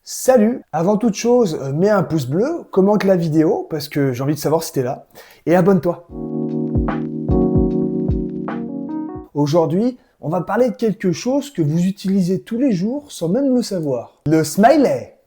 Salut! Avant toute chose, mets un pouce bleu, commente la vidéo, parce que j'ai envie de savoir si t'es là, et abonne-toi. Aujourd'hui, on va parler de quelque chose que vous utilisez tous les jours sans même le savoir. Le smiley!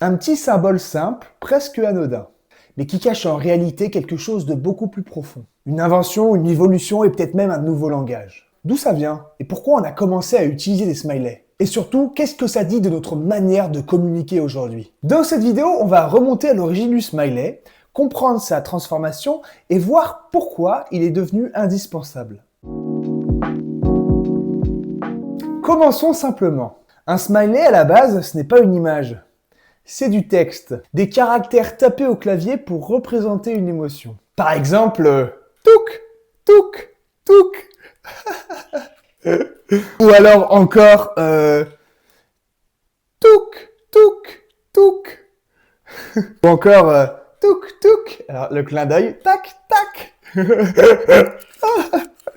Un petit symbole simple, presque anodin, mais qui cache en réalité quelque chose de beaucoup plus profond. Une invention, une évolution et peut-être même un nouveau langage. D'où ça vient? Et pourquoi on a commencé à utiliser des smileys? Et surtout, qu'est-ce que ça dit de notre manière de communiquer aujourd'hui? Dans cette vidéo, on va remonter à l'origine du smiley, comprendre sa transformation et voir pourquoi il est devenu indispensable. Commençons simplement. Un smiley, à la base, ce n'est pas une image. C'est du texte, des caractères tapés au clavier pour représenter une émotion. Par exemple, touk, touk, touk. Ou alors encore, touk, touk, touk. Ou encore, touk, touk. Alors le clin d'œil, tac, tac.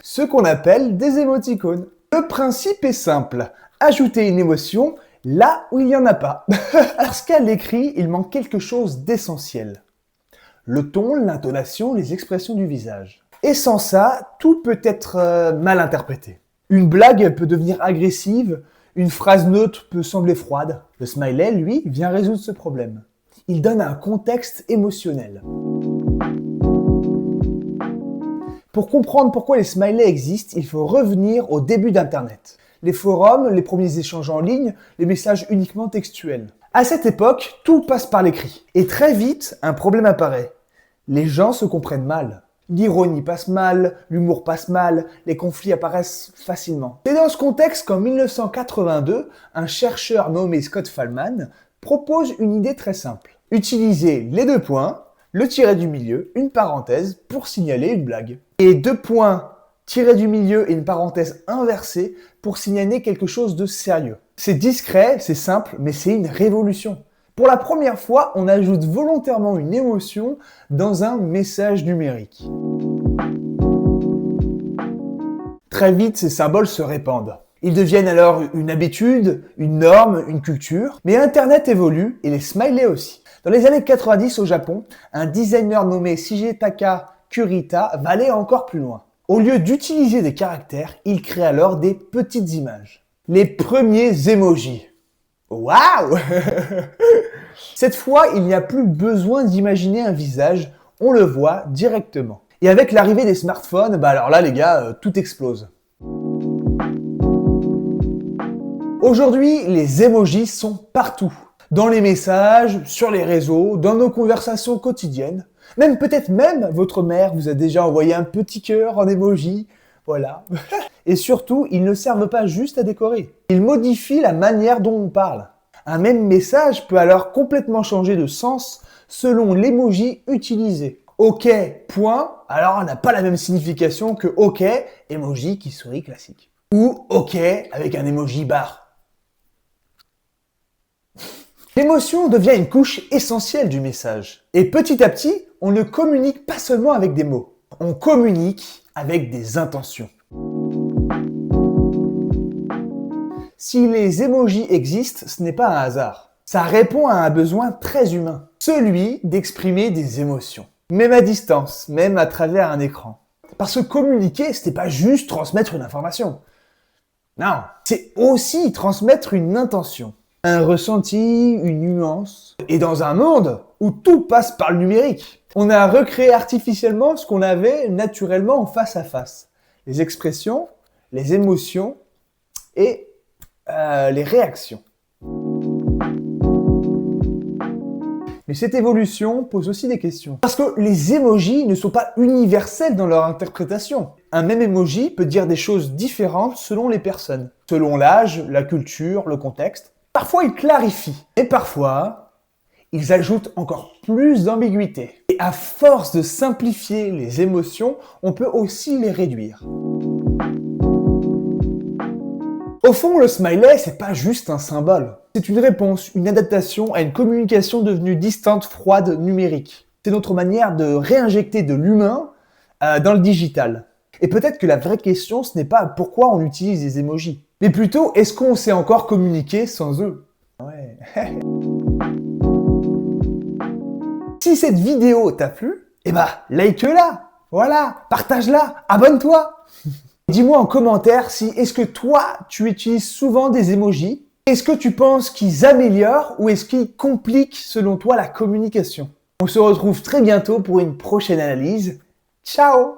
Ce qu'on appelle des émoticônes. Le principe est simple, ajouter une émotion là où il n'y en a pas. Parce qu'à l'écrit, il manque quelque chose d'essentiel. Le ton, l'intonation, les expressions du visage. Et sans ça, tout peut être mal interprété. Une blague peut devenir agressive, une phrase neutre peut sembler froide. Le smiley, lui, vient résoudre ce problème. Il donne un contexte émotionnel. Pour comprendre pourquoi les smileys existent, il faut revenir au début d'Internet. Les forums, les premiers échanges en ligne, les messages uniquement textuels. À cette époque, tout passe par l'écrit. Et très vite, un problème apparaît. Les gens se comprennent mal. L'ironie passe mal, l'humour passe mal, les conflits apparaissent facilement. C'est dans ce contexte qu'en 1982, un chercheur nommé Scott Fahlman propose une idée très simple. Utiliser les deux points, le tiret du milieu, une parenthèse pour signaler une blague. Et deux points, tiret du milieu et une parenthèse inversée pour signaler quelque chose de sérieux. C'est discret, c'est simple, mais c'est une révolution. Pour la première fois, on ajoute volontairement une émotion dans un message numérique. Très vite, ces symboles se répandent. Ils deviennent alors une habitude, une norme, une culture. Mais Internet évolue et les smileys aussi. Dans les années 90 au Japon, un designer nommé Shigetaka Kurita va aller encore plus loin. Au lieu d'utiliser des caractères, il crée alors des petites images. Les premiers emojis. Waouh! Cette fois, il n'y a plus besoin d'imaginer un visage, on le voit directement. Et avec l'arrivée des smartphones, alors là les gars, tout explose. Aujourd'hui, les emojis sont partout. Dans les messages, sur les réseaux, dans nos conversations quotidiennes. Peut-être même votre mère vous a déjà envoyé un petit cœur en emoji. Voilà. Et surtout, ils ne servent pas juste à décorer. Ils modifient la manière dont on parle. Un même message peut alors complètement changer de sens selon l'emoji utilisé. OK, point, alors on n'a pas la même signification que OK, emoji qui sourit classique. Ou OK avec un emoji barre. L'émotion devient une couche essentielle du message. Et petit à petit, on ne communique pas seulement avec des mots. On communique avec des intentions. Si les emojis existent, ce n'est pas un hasard. Ça répond à un besoin très humain, celui d'exprimer des émotions. Même à distance, même à travers un écran. Parce que communiquer, ce n'est pas juste transmettre une information. Non, c'est aussi transmettre une intention. Un ressenti, une nuance. Et dans un monde où tout passe par le numérique, on a recréé artificiellement ce qu'on avait naturellement en face à face. Les expressions, les émotions et les réactions. Mais cette évolution pose aussi des questions. Parce que les emojis ne sont pas universels dans leur interprétation. Un même emoji peut dire des choses différentes selon les personnes, selon l'âge, la culture, le contexte. Parfois, ils clarifient, et parfois, ils ajoutent encore plus d'ambiguïté. Et à force de simplifier les émotions, on peut aussi les réduire. Au fond, le smiley, c'est pas juste un symbole. C'est une réponse, une adaptation à une communication devenue distante, froide, numérique. C'est notre manière de réinjecter de l'humain dans le digital. Et peut-être que la vraie question, ce n'est pas pourquoi on utilise des emojis, mais plutôt est-ce qu'on sait encore communiquer sans eux? Ouais. Si cette vidéo t'a plu, eh ben, like-la, voilà, partage-la, abonne-toi. Dis-moi en commentaire si est-ce que toi, tu utilises souvent des emojis? Est-ce que tu penses qu'ils améliorent ou est-ce qu'ils compliquent selon toi la communication? On se retrouve très bientôt pour une prochaine analyse. Ciao!